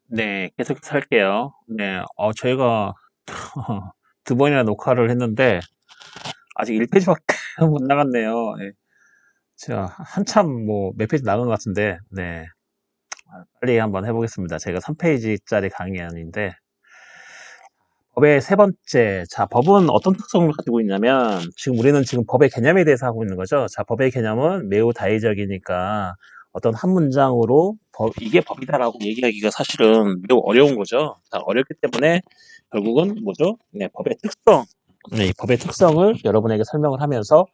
네, 계속해서 할게요. 네, 저희가 두 번이나 녹화를 했는데, 아직 1페이지밖에 못 나갔네요. 네, 제가 한참 몇 페이지 나간 것 같은데, 네, 빨리 한번 해보겠습니다. 제가 3페이지짜리 강의안인데, 법의 세 번째, 자, 법은 어떤 특성을 가지고 있냐면, 우리는 지금 법의 개념에 대해서 하고 있는 거죠. 자, 법의 개념은 매우 다의적이니까, 어떤 한 문장으로 이게 법이다라고 얘기하기가 사실은 매우 어려운 거죠. 자, 어렵기 때문에 결국은 뭐죠? 네, 법의 특성, 네, 법의 특성을 여러분에게 설명을 하면서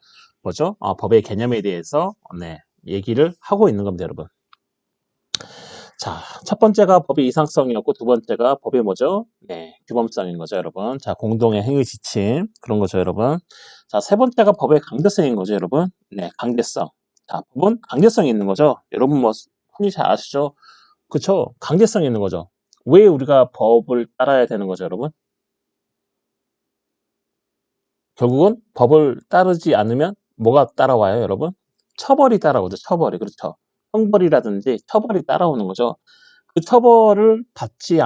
뭐죠? 법의 개념에 대해서 얘기를 하고 있는 겁니다, 여러분. 자, 첫 번째가 법의 이상성이었고 두 번째가 법의 뭐죠? 네, 규범성인 거죠, 여러분. 자, 공동의 행위 지침 그런 거죠, 여러분. 자, 세 번째가 법의 강제성인 거죠, 여러분. 네, 강제성. 자, 법은 강제성이 있는 거죠. 여러분 흔히 잘 아시죠? 그쵸? 강제성이 있는 거죠. 왜 우리가 법을 따라야 되는 거죠, 여러분? 결국은 법을 따르지 않으면 뭐가 따라와요, 여러분? 처벌이 따라오죠, 처벌이. 그렇죠. 형벌이라든지 처벌이 따라오는 거죠. 그 처벌을 받지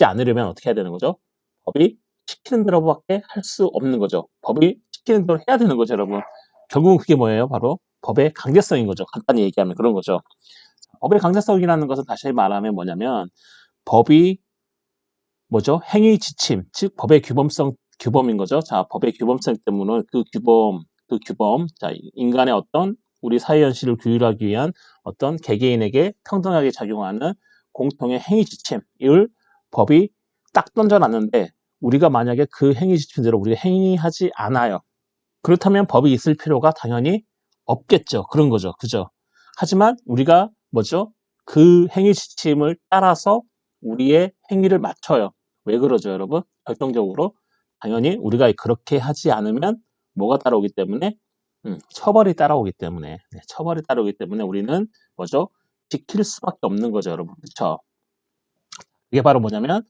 않으려면 어떻게 해야 되는 거죠? 법이 시키는 대로밖에 할 수 없는 거죠. 법이 시키는 대로 해야 되는 거죠, 여러분. 결국은 그게 뭐예요? 바로 법의 강제성인 거죠. 간단히 얘기하면 그런 거죠. 법의 강제성이라는 것은 다시 말하면 뭐냐면 법이 뭐죠? 행위 지침, 즉 법의 규범인 거죠. 자, 법의 규범성 때문에 그 규범, 자, 인간의 어떤 우리 사회 현실을 규율하기 위한 어떤 개개인에게 평등하게 작용하는 공통의 행위 지침을 법이 딱 던져놨는데 우리가 만약에 그 행위 지침대로 우리가 행위하지 않아요. 그렇다면 법이 있을 필요가 당연히 없겠죠. 그런 거죠. 그죠? 하지만 우리가 뭐죠? 그 행위 지침을 따라서 우리의 행위를 맞춰요. 왜 그러죠, 여러분? 결정적으로 당연히 우리가 그렇게 하지 않으면 뭐가 따라오기 때문에 처벌이 따라오기 때문에 처벌이 따라오기 때문에 우리는 뭐죠? 지킬 수밖에 없는 거죠, 여러분. 그렇죠? 이게 바로 뭐냐면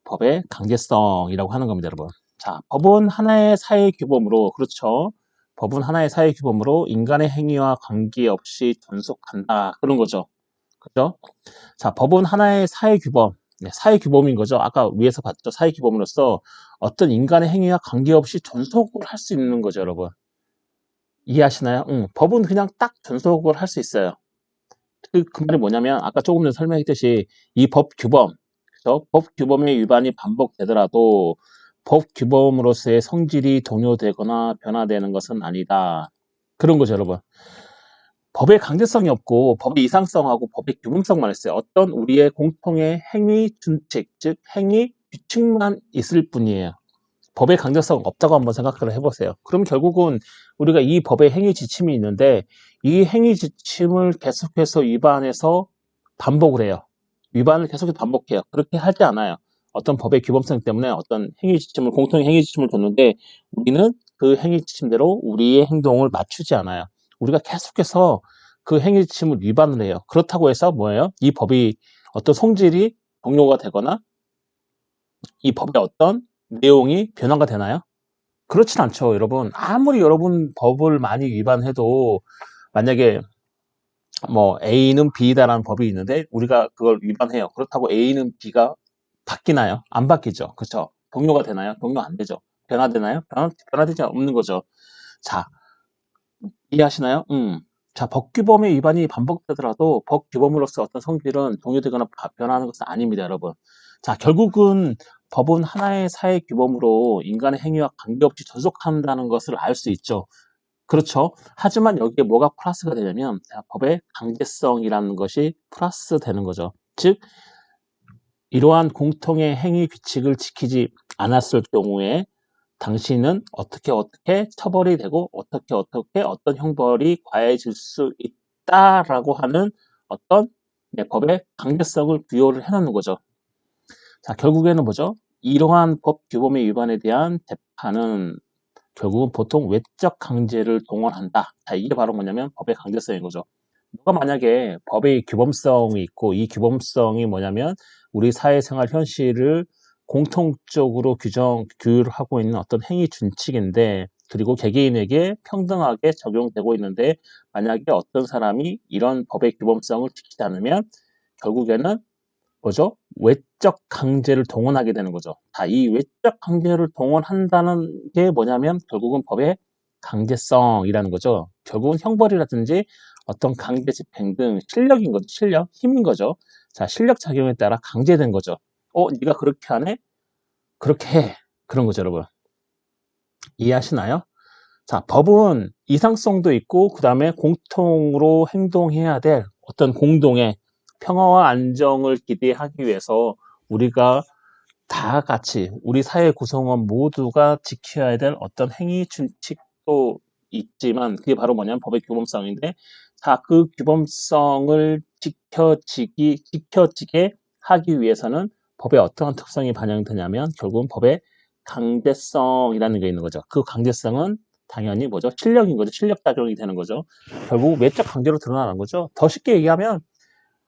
법의 강제성이라고 하는 겁니다, 여러분. 자, 법은 하나의 사회 규범으로, 그렇죠. 법은 하나의 사회 규범으로 인간의 행위와 관계없이 존속한다. 그런 거죠. 그죠? 자, 법은 하나의 사회 규범, 사회 규범인 거죠. 아까 위에서 봤죠. 사회 규범으로서 어떤 인간의 행위와 관계없이 존속을 할 수 있는 거죠, 여러분. 이해하시나요? 법은 그냥 딱 존속을 할 수 있어요. 그 말이 뭐냐면 아까 조금 전에 설명했듯이 이 법 규범, 그죠? 법 규범의 위반이 반복되더라도 법 규범으로서의 성질이 동요되거나 변화되는 것은 아니다. 그런 거죠, 여러분. 법의 강제성이 없고 법의 이상성하고 법의 규범성만 있어요. 어떤 우리의 공통의 행위 준칙, 즉 행위 규칙만 있을 뿐이에요. 법의 강제성 없다고 한번 생각을 해보세요. 그럼 결국은 우리가 이 법의 행위 지침이 있는데 이 행위 지침을 계속해서 위반해서 반복을 해요. 위반을 계속해서 반복해요. 그렇게 하지 않아요. 어떤 법의 규범성 때문에 어떤 행위 지침을 공통의 행위 지침을 줬는데 우리는 그 행위 지침대로 우리의 행동을 맞추지 않아요. 우리가 계속해서 그 행위 지침을 위반을 해요. 그렇다고 해서 뭐예요? 이 법이 어떤 성질이 동료가 되거나 이 법의 어떤 내용이 변화가 되나요? 그렇진 않죠, 여러분. 아무리 여러분 법을 많이 위반해도 만약에 A는 B다라는 법이 있는데 우리가 그걸 위반해요. 그렇다고 A는 B가 바뀌나요? 안 바뀌죠. 그렇죠? 동료가 되나요? 동료 안 되죠. 변화되나요? 변화되지 없는 거죠. 자, 이해하시나요? 자, 법규범의 위반이 반복되더라도 법규범으로서 어떤 성질은 동요되거나 변화하는 것은 아닙니다, 여러분. 자, 결국은 법은 하나의 사회 규범으로 인간의 행위와 관계없이 존속한다는 것을 알 수 있죠. 그렇죠. 하지만 여기에 뭐가 플러스가 되냐면 법의 강제성이라는 것이 플러스 되는 거죠. 즉, 이러한 공통의 행위 규칙을 지키지 않았을 경우에 당신은 어떻게 처벌이 되고 어떻게 어떤 형벌이 가해질 수 있다라고 하는 어떤 법의 강제성을 부여를 해놓는 거죠. 자, 결국에는 뭐죠? 이러한 법 규범의 위반에 대한 재판은 결국은 보통 외적 강제를 동원한다. 자, 이게 바로 뭐냐면 법의 강제성인 거죠. 누가 만약에 법의 규범성이 있고 이 규범성이 뭐냐면 우리 사회생활 현실을 공통적으로 규율하고 있는 어떤 행위 준칙인데 그리고 개개인에게 평등하게 적용되고 있는데 만약에 어떤 사람이 이런 법의 규범성을 지키지 않으면 결국에는 뭐죠? 외적 강제를 동원하게 되는 거죠. 자, 이 외적 강제를 동원한다는 게 뭐냐면 결국은 법의 강제성이라는 거죠. 결국은 형벌이라든지 어떤 강제 집행 등 실력인 거죠. 실력, 힘인 거죠. 자, 실력 작용에 따라 강제된 거죠. 네가 그렇게 하네? 그렇게 해. 그런 거죠, 여러분. 이해하시나요? 자, 법은 이상성도 있고 그 다음에 공통으로 행동해야 될 어떤 공동의 평화와 안정을 기대하기 위해서 우리가 다 같이 우리 사회 구성원 모두가 지켜야 될 어떤 행위 준칙도 있지만 그게 바로 뭐냐면 법의 규범성인데, 자, 그 규범성을 지켜지게 하기 위해서는 법의 어떠한 특성이 반영되냐면 결국은 법의 강제성이라는 게 있는 거죠. 그 강제성은 당연히 뭐죠? 실력인 거죠. 실력 작용이 되는 거죠. 결국 외적 강제로 드러나는 거죠. 더 쉽게 얘기하면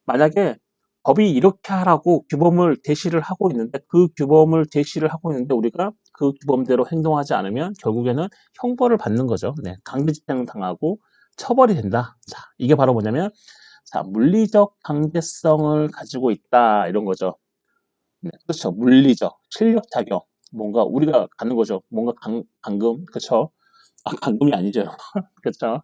만약에 법이 이렇게 하라고 규범을 제시를 하고 있는데 그 규범을 제시를 하고 있는데 우리가 그 규범대로 행동하지 않으면 결국에는 형벌을 받는 거죠. 네, 강제 집행 당하고 처벌이 된다. 자, 이게 바로 뭐냐면 자, 물리적 강제성을 가지고 있다 이런 거죠. 네, 그렇죠. 물리적 실력 작용. 뭔가 우리가 갖는 거죠. 뭔가 감금, 그렇죠. 감금이 아니죠. 그렇죠.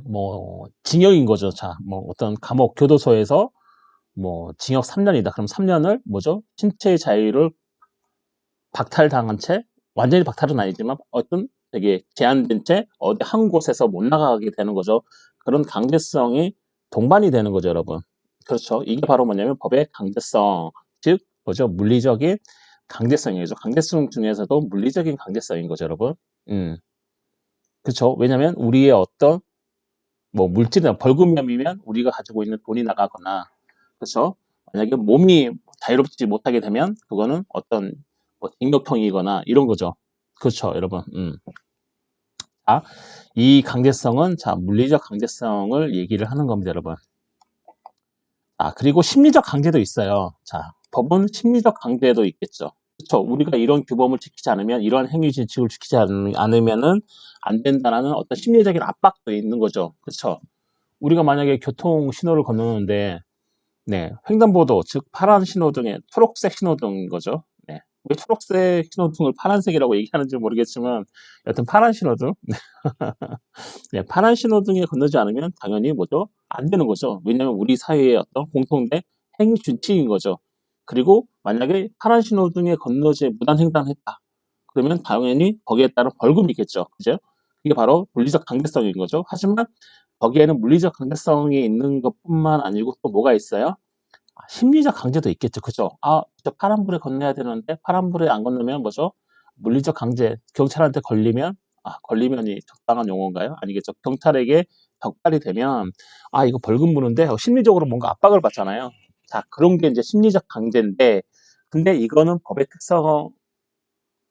뭐 징역인 거죠. 자, 뭐 어떤 감옥 교도소에서 뭐 징역 3년이다. 그럼 3년을 뭐죠? 신체의 자유를 박탈당한 채, 완전히 박탈은 아니지만 어떤 되게 제한된 채 어디 한 곳에서 못 나가게 되는 거죠. 그런 강제성이 동반이 되는 거죠, 여러분. 그렇죠. 이게 바로 뭐냐면 법의 강제성, 즉 뭐죠? 물리적인 강제성이죠. 강제성 중에서도 물리적인 강제성인 거죠, 여러분. 그렇죠. 왜냐하면 우리의 어떤 뭐 물질이나 벌금형이면 우리가 가지고 있는 돈이 나가거나, 그렇죠. 만약에 몸이 자유롭지 못하게 되면 그거는 어떤 뭐 징역형이거나 이런 거죠. 그렇죠, 여러분. 자, 이 강제성은 자 물리적 강제성을 얘기를 하는 겁니다, 여러분. 그리고 심리적 강제도 있어요. 자, 법은 심리적 강제도 있겠죠. 그렇죠. 우리가 이런 규범을 지키지 않으면 이러한 행위 준칙을 지키지 않으면은 안 된다라는 어떤 심리적인 압박도 있는 거죠. 그렇죠. 우리가 만약에 교통 신호를 건너는데 네, 횡단보도, 즉 파란 신호등에 초록색 신호등인 거죠. 네, 왜 초록색 신호등을 파란색이라고 얘기하는지 모르겠지만 여튼 파란 신호등, 네, 파란 신호등에 건너지 않으면 당연히 뭐죠? 안 되는 거죠. 왜냐하면 우리 사회의 어떤 공통된 행위 준칙인 거죠. 그리고 만약에 파란 신호등에 건너지 무단횡단했다. 그러면 당연히 거기에 따른 벌금이 있겠죠. 그죠? 이게 바로 물리적 강제성인 거죠. 하지만 거기에는 물리적 강제성이 있는 것뿐만 아니고 또 뭐가 있어요? 심리적 강제도 있겠죠. 그죠? 저 파란불에 건너야 되는데 파란불에 안 건너면 뭐죠? 물리적 강제, 경찰한테 걸리면, 걸리면이 적당한 용어인가요? 아니겠죠. 경찰에게 적발이 되면, 이거 벌금 무는데 심리적으로 뭔가 압박을 받잖아요. 자, 그런 게 이제 심리적 강제인데, 근데 이거는 법의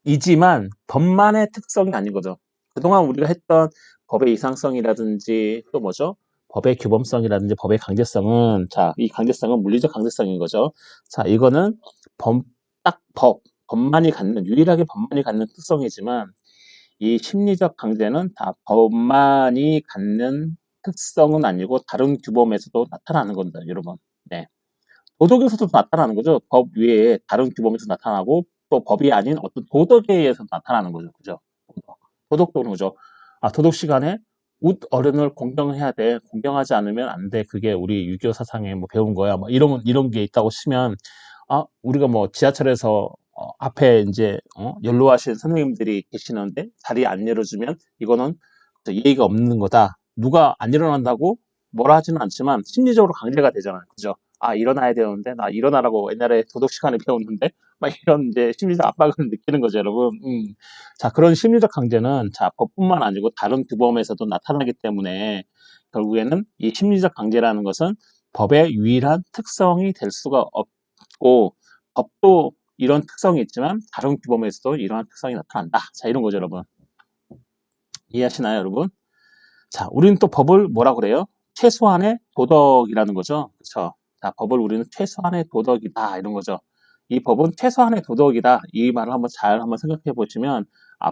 특성이지만 법만의 특성이 아닌 거죠. 그동안 우리가 했던 법의 이상성이라든지 또 뭐죠? 법의 규범성이라든지 법의 강제성은, 자, 이 강제성은 물리적 강제성인 거죠. 자, 이거는 법만이 갖는, 유일하게 법만이 갖는 특성이지만 이 심리적 강제는 다 법만이 갖는 특성은 아니고 다른 규범에서도 나타나는 겁니다, 여러분. 네. 도덕에서도 나타나는 거죠. 법 외에 다른 규범에서 나타나고 또 법이 아닌 어떤 도덕에 의해서 나타나는 거죠. 그죠? 도덕도 그런 거죠. 도덕 시간에 웃 어른을 공경해야 돼. 공경하지 않으면 안 돼. 그게 우리 유교 사상에 뭐 배운 거야. 뭐 이런 게 있다고 치면, 우리가 뭐 지하철에서 앞에 이제 연로하신 선생님들이 계시는데 자리 안 열어주면 이거는 예의가 없는 거다. 누가 안 일어난다고 뭐라 하지는 않지만 심리적으로 강제가 되잖아요. 그죠? 일어나야 되는데 나 일어나라고 옛날에 도덕 시간에 배웠는데 막 이런 이제 심리적 압박을 느끼는 거죠, 여러분. 자, 그런 심리적 강제는 자 법뿐만 아니고 다른 규범에서도 나타나기 때문에 결국에는 이 심리적 강제라는 것은 법의 유일한 특성이 될 수가 없고, 법도 이런 특성이 있지만 다른 규범에서도 이러한 특성이 나타난다. 자, 이런 거죠, 여러분. 이해하시나요, 여러분? 자, 우리는 또 법을 뭐라 그래요? 최소한의 도덕이라는 거죠. 그렇죠? 자, 법을 우리는 최소한의 도덕이다 이런 거죠. 이 법은 최소한의 도덕이다. 이 말을 한번 생각해 보시면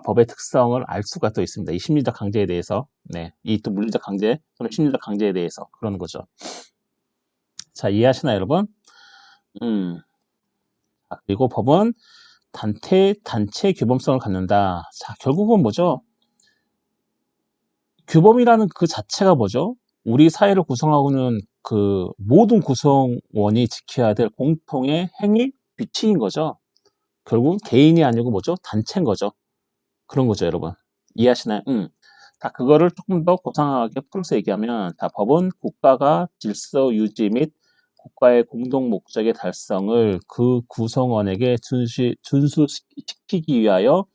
법의 특성을 알 수가 또 있습니다. 이 심리적 강제에 대해서. 네. 이 또 물리적 강제 또는 심리적 강제에 대해서 그러는 거죠. 자, 이해하시나요, 여러분? 그리고 법은 단체 규범성을 갖는다. 자, 결국은 뭐죠? 규범이라는 그 자체가 뭐죠? 우리 사회를 구성하고는 그 모든 구성원이 지켜야 될 공통의 행위 규칙인 거죠. 결국은 개인이 아니고 뭐죠? 단체인 거죠. 그런 거죠, 여러분. 이해하시나요? 자, 그거를 조금 더 고상하게 풀어서 얘기하면, 자, 법은 국가가 질서 유지 및 국가의 공동 목적의 달성을 그 구성원에게 준수시키기 위하여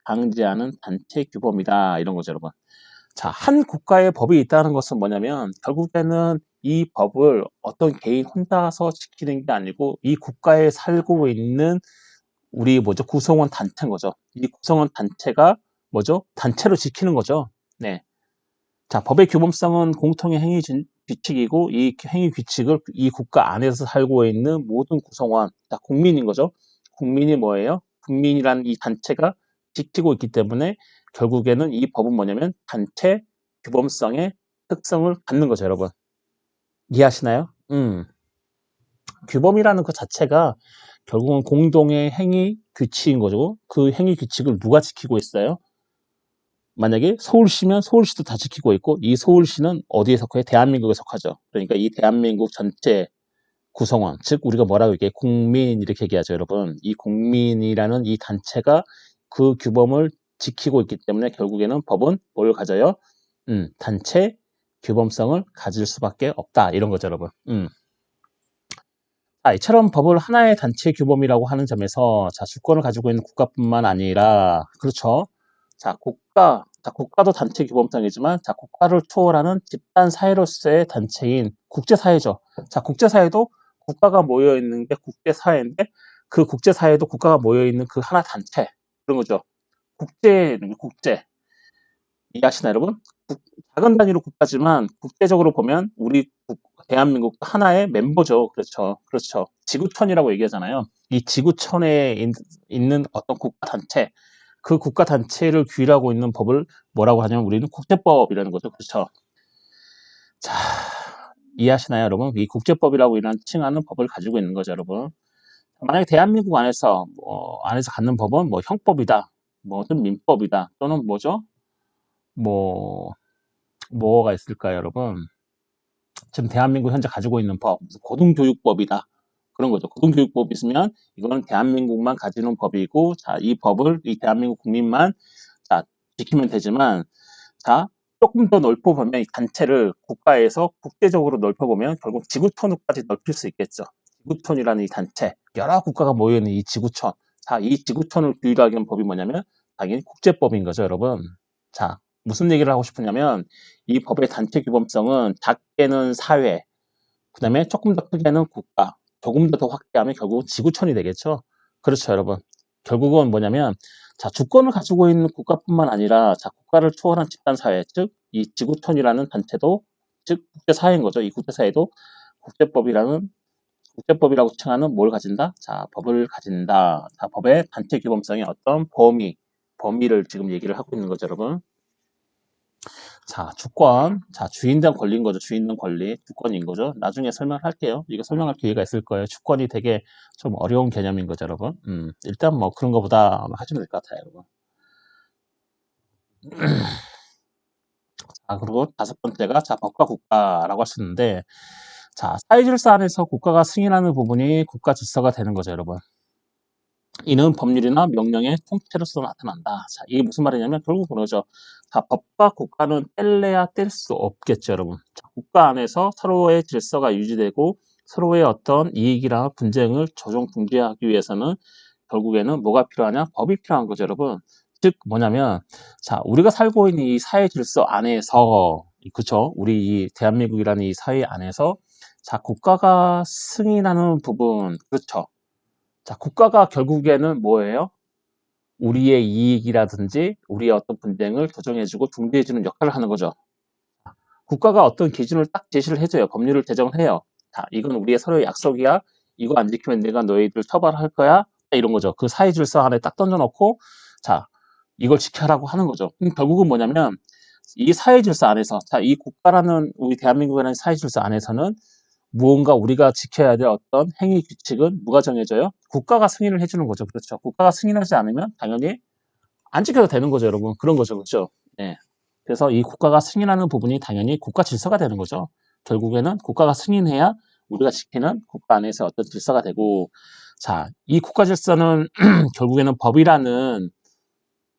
강제하는 단체 규범이다. 이런 거죠, 여러분. 자, 한 국가의 법이 있다는 것은 뭐냐면, 결국에는 이 법을 어떤 개인 혼자서 지키는 게 아니고, 이 국가에 살고 있는 우리 뭐죠? 구성원 단체인 거죠. 이 구성원 단체가 뭐죠? 단체로 지키는 거죠. 네. 자, 법의 규범성은 공통의 행위 규칙이고 이 행위 규칙을 이 국가 안에서 살고 있는 모든 구성원, 자, 국민인 거죠. 국민이 뭐예요? 국민이란 이 단체가 지키고 있기 때문에 결국에는 이 법은 뭐냐면 단체 규범성의 특성을 갖는 거죠, 여러분. 이해하시나요? 규범이라는 그 자체가 결국은 공동의 행위 규칙인 거죠. 그 행위 규칙을 누가 지키고 있어요? 만약에 서울시면 서울시도 다 지키고 있고 이 서울시는 어디에 속해요? 대한민국에 속하죠. 그러니까 이 대한민국 전체 구성원, 즉 우리가 뭐라고 얘기해? 국민 이렇게 얘기하죠, 여러분. 이 국민이라는 이 단체가 그 규범을 지키고 있기 때문에 결국에는 법은 뭘 가져요? 단체 규범성을 가질 수밖에 없다. 이런 거죠, 여러분. 이처럼 법을 하나의 단체 규범이라고 하는 점에서 자, 주권을 가지고 있는 국가뿐만 아니라 그렇죠. 자, 국가도 단체 규범성이지만 자, 국가를 초월하는 집단 사회로서의 단체인 국제사회죠. 자, 국제사회도 국가가 모여 있는 게 국제사회인데 그 국제사회도 국가가 모여 있는 그 하나 단체 그런 거죠. 국제 이해하시나요, 여러분? 작은 단위로 국가지만 국제적으로 보면 우리 대한민국 하나의 멤버죠. 그렇죠. 그렇죠. 지구촌이라고 얘기하잖아요. 이 지구촌에 있는 어떤 국가 단체, 그 국가 단체를 규율하고 있는 법을 뭐라고 하냐면 우리는 국제법이라는 거죠. 그렇죠. 자, 이해하시나요, 여러분? 이 국제법이라고 칭하는 법을 가지고 있는 거죠, 여러분. 만약에 대한민국 안에서 갖는 법은 뭐 형법이다, 뭐든 민법이다, 또는 뭐죠? 뭐가 있을까요, 여러분? 지금 대한민국 현재 가지고 있는 법, 고등교육법이다. 그런 거죠. 고등교육법 있으면 이거는 대한민국만 가지는 법이고, 자, 이 법을 이 대한민국 국민만 자, 지키면 되지만, 자, 조금 더 넓혀보면 이 단체를 국가에서 국제적으로 넓혀보면 결국 지구촌까지 넓힐 수 있겠죠. 지구촌이라는 이 단체, 여러 국가가 모여있는 이 지구촌. 자, 이 지구촌을 규율하기 위한 법이 뭐냐면 당연히 국제법인 거죠, 여러분. 자, 무슨 얘기를 하고 싶으냐면 이 법의 단체 규범성은 작게는 사회, 그 다음에 조금 더 크게는 국가, 조금 더 확대하면 결국 지구촌이 되겠죠. 그렇죠, 여러분. 결국은 뭐냐면 자, 주권을 가지고 있는 국가뿐만 아니라 자, 국가를 초월한 집단사회, 즉 이 지구촌이라는 단체도 즉 국제사회인 거죠. 이 국제사회도 국제법이라고 칭하는 뭘 가진다? 자, 법을 가진다. 자, 법의 단체 규범성의 어떤 범위를 지금 얘기를 하고 있는 거죠, 여러분. 자, 주권. 자, 주인된 권리인 거죠. 주인된 권리. 주권인 거죠. 나중에 설명할게요. 이거 설명할 기회가 있을 거예요. 주권이 되게 좀 어려운 개념인 거죠, 여러분. 일단 뭐 그런 거보다 하시면 될 것 같아요, 여러분. 그리고 다섯 번째가 자, 법과 국가라고 하셨는데 자, 사회질서 안에서 국가가 승인하는 부분이 국가 질서가 되는 거죠, 여러분. 이는 법률이나 명령의 통째로서 나타난다. 자, 이게 무슨 말이냐면 결국 그러죠. 자, 법과 국가는 뗄래야 뗄 수 없겠죠, 여러분. 자, 국가 안에서 서로의 질서가 유지되고 서로의 어떤 이익이나 분쟁을 조정 중재하기 위해서는 결국에는 뭐가 필요하냐? 법이 필요한 거죠, 여러분. 즉 뭐냐면 자, 우리가 살고 있는 이 사회 질서 안에서 그쵸? 우리 이 대한민국이라는 이 사회 안에서 자, 국가가 승인하는 부분 그렇죠. 자, 국가가 결국에는 뭐예요? 우리의 이익이라든지 우리의 어떤 분쟁을 조정해주고 중재해주는 역할을 하는 거죠. 국가가 어떤 기준을 딱 제시를 해줘요. 법률을 제정을 해요. 자, 이건 우리의 서로의 약속이야. 이거 안 지키면 내가 너희들 처벌할 거야. 이런 거죠. 그 사회 질서 안에 딱 던져놓고 자, 이걸 지켜라고 하는 거죠. 결국은 뭐냐면 이 사회 질서 안에서 자, 이 국가라는 우리 대한민국이라는 사회 질서 안에서는 무언가 우리가 지켜야 될 어떤 행위 규칙은 누가 정해져요? 국가가 승인을 해주는 거죠. 그렇죠. 국가가 승인하지 않으면 당연히 안 지켜도 되는 거죠, 여러분. 그런 거죠. 그렇죠. 네. 그래서 이 국가가 승인하는 부분이 당연히 국가 질서가 되는 거죠. 결국에는 국가가 승인해야 우리가 지키는 국가 안에서 어떤 질서가 되고, 자, 이 국가 질서는 결국에는 법이라는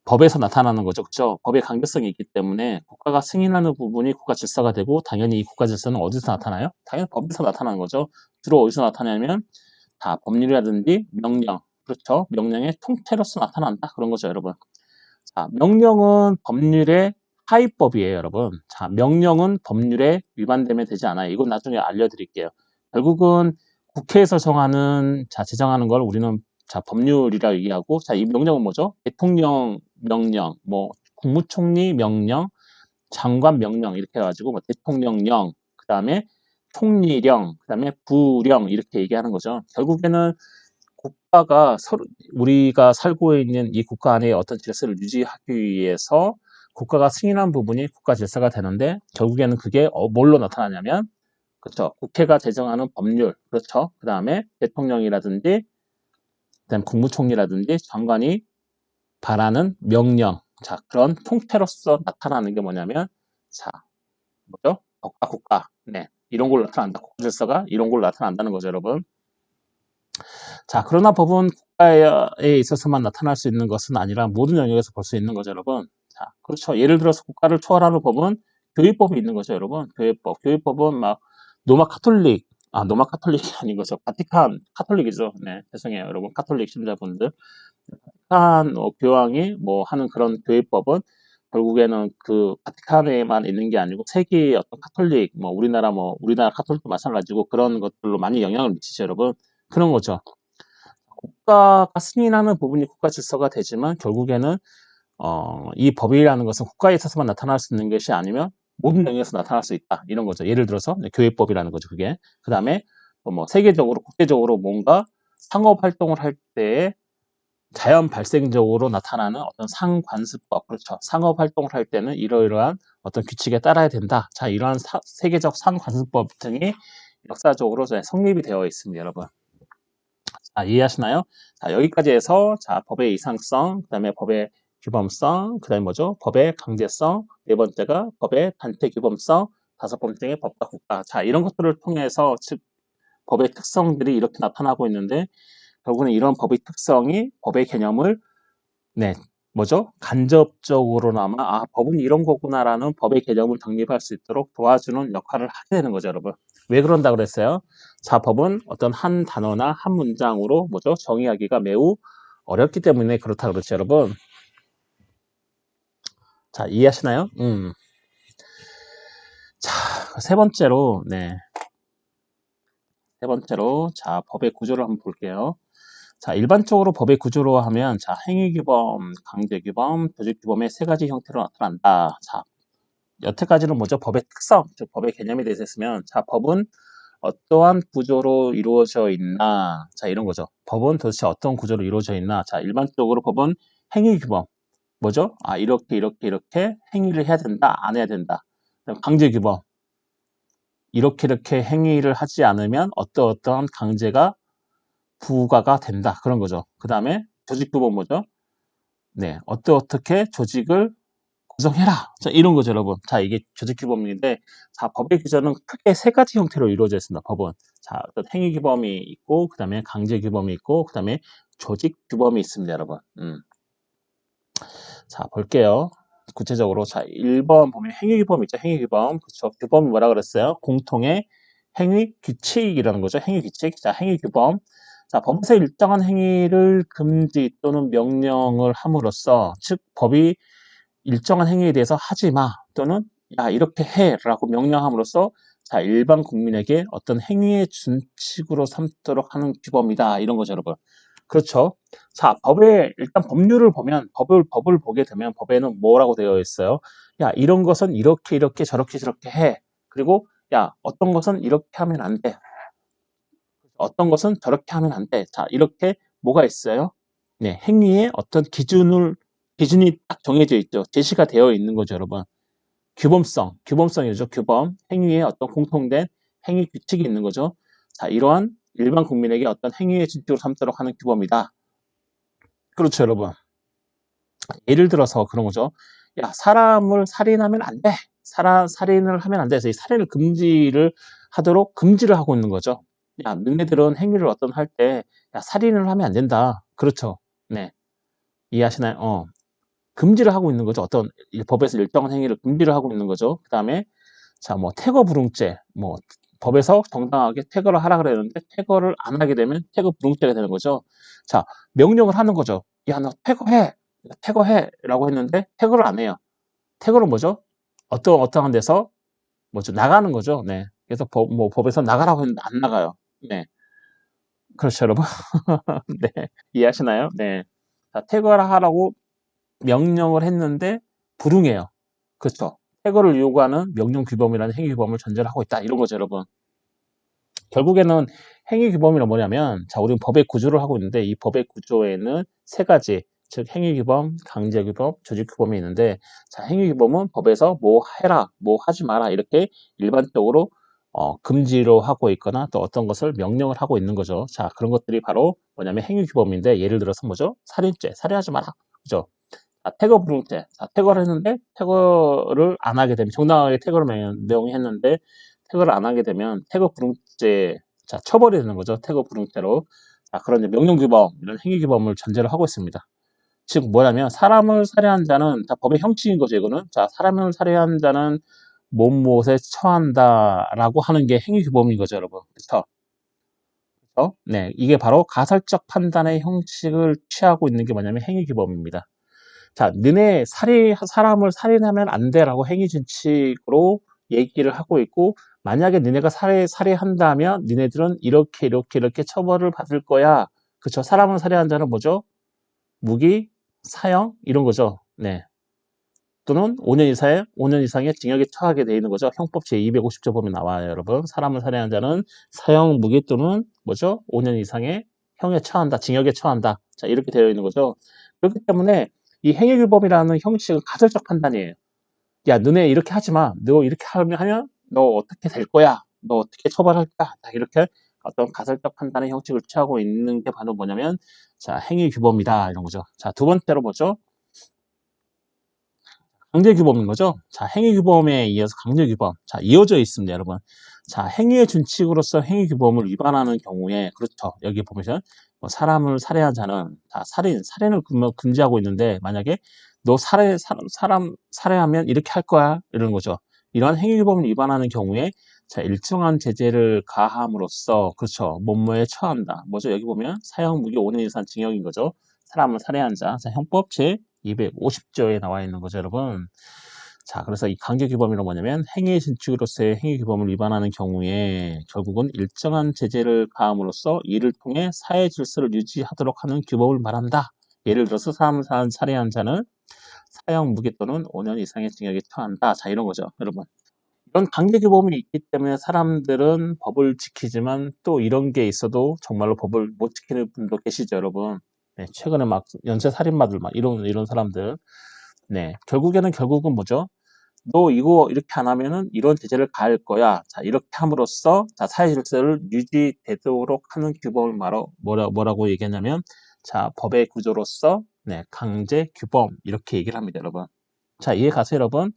법에서 나타나는 거죠. 그렇죠? 법의 강제성이 있기 때문에 국가가 승인하는 부분이 국가 질서가 되고, 당연히 이 국가 질서는 어디서 나타나요? 당연히 법에서 나타나는 거죠. 주로 어디서 나타나냐면 다 법률이라든지 명령, 그렇죠? 명령의 통째로서 나타난다. 그런 거죠, 여러분. 자, 명령은 법률의 하위법이에요, 여러분. 자, 명령은 법률에 위반되면 되지 않아요. 이건 나중에 알려드릴게요. 결국은 국회에서 정하는, 자, 제정하는 걸 우리는 자, 법률이라 얘기하고, 자, 이 명령은 뭐죠? 대통령 명령, 뭐, 국무총리 명령, 장관 명령, 이렇게 해가지고, 뭐, 대통령령, 그 다음에 총리령, 그 다음에 부령, 이렇게 얘기하는 거죠. 결국에는 국가가 서로 우리가 살고 있는 이 국가 안에 어떤 질서를 유지하기 위해서 국가가 승인한 부분이 국가 질서가 되는데 결국에는 그게 뭘로 나타나냐면 그렇죠. 국회가 제정하는 법률 그렇죠. 그 다음에 대통령이라든지 그다음 국무총리라든지 장관이 발하는 명령 자 그런 통태로서 나타나는 게 뭐냐면 자 뭐죠? 법과 국가 네 이런 걸로 나타난다. 국가 질서가 이런 걸로 나타난다는 거죠, 여러분. 자, 그러나 법은 국가에 있어서만 나타날 수 있는 것은 아니라 모든 영역에서 볼 수 있는 거죠, 여러분. 자, 그렇죠. 예를 들어서 국가를 초월하는 법은 교회법이 있는 거죠, 여러분. 교회법. 교회법은 막 노마 카톨릭, 노마 카톨릭이 아닌 거죠. 바티칸 카톨릭이죠. 네, 죄송해요, 여러분. 카톨릭 신자분들. 바티칸 교황이 뭐 하는 그런 교회법은 결국에는 그 바티칸에만 있는 게 아니고 세계의 어떤 카톨릭, 뭐 우리나라 카톨릭도 마찬가지고 그런 것들로 많이 영향을 미치죠, 여러분. 그런 거죠. 국가가 승인하는 부분이 국가 질서가 되지만 결국에는 이 법이라는 것은 국가에 있어서만 나타날 수 있는 것이 아니면 모든 영역에서 나타날 수 있다. 이런 거죠. 예를 들어서 교회법이라는 거죠. 그게. 그 다음에 뭐 세계적으로 국제적으로 뭔가 상업 활동을 할 때에 자연 발생적으로 나타나는 어떤 상관습법, 그렇죠. 상업 활동을 할 때는 이러이러한 어떤 규칙에 따라야 된다. 자, 이러한 세계적 상관습법 등이 역사적으로 성립이 되어 있습니다, 여러분. 이해하시나요? 자, 여기까지 해서 자, 법의 이상성, 그 다음에 법의 규범성, 그 다음에 뭐죠? 법의 강제성, 네 번째가 법의 단체 규범성, 다섯 번째가 법과 국가. 자, 이런 것들을 통해서 즉 법의 특성들이 이렇게 나타나고 있는데 결국은 이런 법의 특성이 법의 개념을 네, 뭐죠? 간접적으로나마 법은 이런 거구나라는 법의 개념을 정립할 수 있도록 도와주는 역할을 하게 되는 거죠, 여러분. 왜 그런다 그랬어요? 자, 법은 어떤 한 단어나 한 문장으로 뭐죠? 정의하기가 매우 어렵기 때문에 그렇다 그렇죠, 여러분. 자, 이해하시나요? 자, 세 번째로 자, 법의 구조를 한번 볼게요. 자, 일반적으로 법의 구조로 하면 자, 행위규범, 강제규범, 조직규범의 세 가지 형태로 나타난다. 자, 여태까지는 뭐죠? 법의 특성, 즉 법의 개념에 대해서 했으면 자, 법은 어떠한 구조로 이루어져 있나? 자, 이런 거죠. 법은 도대체 어떤 구조로 이루어져 있나? 자, 일반적으로 법은 행위규범, 뭐죠? 이렇게 행위를 해야 된다, 안 해야 된다. 강제규범, 이렇게 행위를 하지 않으면 어떠한 강제가 부과가 된다. 그런 거죠. 그 다음에 조직규범 뭐죠? 네, 어떻게 조직을 구성해라. 자, 이런 거죠, 여러분. 자, 이게 조직규범인데, 자, 법의 규정은 크게 세 가지 형태로 이루어져 있습니다, 법은. 자, 어떤 행위규범이 있고, 그 다음에 강제규범이 있고, 그 다음에 조직규범이 있습니다, 여러분. 자, 볼게요. 구체적으로. 자, 1번 보면 행위규범 있죠, 행위규범. 그쵸. 규범이 뭐라 그랬어요? 공통의 행위규칙이라는 거죠, 행위규칙. 자, 행위규범. 자, 법에서 일정한 행위를 금지 또는 명령을 함으로써, 즉, 법이 일정한 행위에 대해서 하지 마 또는 야 이렇게 해라고 명령함으로써 자 일반 국민에게 어떤 행위의 준칙으로 삼도록 하는 규범이다 이런 거죠, 여러분. 그렇죠. 자 법에 일단 법률을 보면 법을 보게 되면 법에는 뭐라고 되어 있어요? 야 이런 것은 이렇게 저렇게 해. 그리고 야 어떤 것은 이렇게 하면 안 돼. 어떤 것은 저렇게 하면 안 돼. 자 이렇게 뭐가 있어요? 네, 행위의 어떤 기준이 딱 정해져 있죠. 제시가 되어 있는 거죠, 여러분. 규범성이죠. 규범. 행위의 어떤 공통된 행위 규칙이 있는 거죠. 자, 이러한 일반 국민에게 어떤 행위의 준칙으로 삼도록 하는 규범이다. 그렇죠, 여러분. 예를 들어서 그런 거죠. 야, 사람을 살인하면 안 돼. 살인을 하면 안 돼. 그래서 이 살인을 금지를 하도록 금지를 하고 있는 거죠. 야, 너네들은 행위를 어떤 할 때, 야, 살인을 하면 안 된다. 그렇죠. 네. 이해하시나요? 금지를 하고 있는 거죠. 어떤 법에서 일정한 행위를 금지를 하고 있는 거죠. 그 다음에, 자, 뭐, 퇴거 불응죄, 뭐, 법에서 정당하게 퇴거를 하라 그랬는데, 퇴거를 안 하게 되면 퇴거 불응죄가 되는 거죠. 자, 명령을 하는 거죠. 야, 너 퇴거해! 퇴거해! 라고 했는데, 퇴거를 안 해요. 퇴거는 뭐죠? 어떠한 데서, 뭐죠? 나가는 거죠. 네. 그래서 법에서 나가라고 했는데 안 나가요. 네. 그렇죠, 여러분. 네. 이해하시나요? 네. 자, 퇴거를 하라고 명령을 했는데, 불응해요. 그렇죠. 퇴거를 요구하는 명령 규범이라는 행위 규범을 전제를 하고 있다. 이런 거죠, 여러분. 결국에는 행위 규범이란 뭐냐면, 자, 우리는 법의 구조를 하고 있는데, 이 법의 구조에는 세 가지, 즉 행위 규범, 강제 규범, 조직 규범이 있는데, 자, 행위 규범은 법에서 뭐 해라, 뭐 하지 마라 이렇게 일반적으로 금지로 하고 있거나 또 어떤 것을 명령을 하고 있는 거죠. 자, 그런 것들이 바로 뭐냐면 행위 규범인데, 예를 들어서 뭐죠? 살인죄, 살인하지 마라, 그죠? 자, 퇴거 불응죄. 자, 퇴거를 했는데 퇴거를 안 하게 되면 정당하게 퇴거를 명령했는데 퇴거를 안 하게 되면 퇴거 불응죄, 자, 처벌이 되는 거죠. 퇴거 불응죄로. 자, 그런 이제 명령 규범, 이런 행위 규범을 전제로 하고 있습니다. 즉 뭐냐면 사람을 살해한 자는 자, 법의 형식인 거죠, 이거는. 자, 사람을 살해한 자는 못못에 처한다라고 하는 게 행위 규범인 거죠, 여러분. 그렇죠? 네, 이게 바로 가설적 판단의 형식을 취하고 있는 게 뭐냐면 행위 규범입니다. 자, 너네 사람을 살인하면 안 돼라고 행위준칙으로 얘기를 하고 있고, 만약에 너네가 살해한다면 너네들은 이렇게 처벌을 받을 거야. 그쵸? 사람을 살해한 자는 뭐죠? 무기, 사형, 이런 거죠. 네. 또는 5년 이상의 징역에 처하게 되어 있는 거죠. 형법 제250조 보면 나와요, 여러분. 사람을 살해한 자는 사형, 무기 또는 뭐죠? 5년 이상의 형에 처한다, 징역에 처한다. 자, 이렇게 되어 있는 거죠. 그렇기 때문에 이 행위규범이라는 형식은 가설적 판단이에요. 야, 너네 이렇게 하지 마. 너 이렇게 하면 너 어떻게 될 거야? 너 어떻게 처벌할 거야? 자, 이렇게 어떤 가설적 판단의 형식을 취하고 있는 게 바로 뭐냐면, 자, 행위규범이다. 이런 거죠. 자, 두 번째로 뭐죠? 강제규범인 거죠. 자, 행위규범에 이어서 강제규범. 자, 이어져 있습니다, 여러분. 자, 행위의 준칙으로서 행위규범을 위반하는 경우에, 그렇죠. 여기 보면, 뭐 사람을 살해한 자는, 자, 살인을 금지하고 있는데, 만약에 너 사람 살해하면 이렇게 할 거야. 이러는 거죠. 이러한 행위규범을 위반하는 경우에, 자, 일정한 제재를 가함으로써, 그렇죠. 뭐뭐에 처한다. 뭐죠? 여기 보면, 사형 무기 5년 이상 징역인 거죠. 사람을 살해한 자. 자, 형법 제 250조에 나와 있는 거죠, 여러분. 자, 그래서 이 강제규범이란 뭐냐면 행위 신축으로서의 행위규범을 위반하는 경우에 결국은 일정한 제재를 가함으로써 이를 통해 사회 질서를 유지하도록 하는 규범을 말한다. 예를 들어서 사람을 살해한 자는 사형 무기 또는 5년 이상의 징역에 처한다. 자, 이런 거죠, 여러분. 이런 강제규범이 있기 때문에 사람들은 법을 지키지만 또 이런 게 있어도 정말로 법을 못 지키는 분도 계시죠, 여러분. 네, 최근에 막 연쇄살인마들 막 이런 사람들. 네, 결국은 뭐죠? 너 이거 이렇게 안 하면은 이런 제재를 가할 거야. 자, 이렇게 함으로써 자, 사회 질서를 유지되도록 하는 규범을 뭐라고 얘기하냐면 자, 법의 구조로서 네, 강제 규범 이렇게 얘기를 합니다, 여러분. 자, 이해 가세요, 여러분?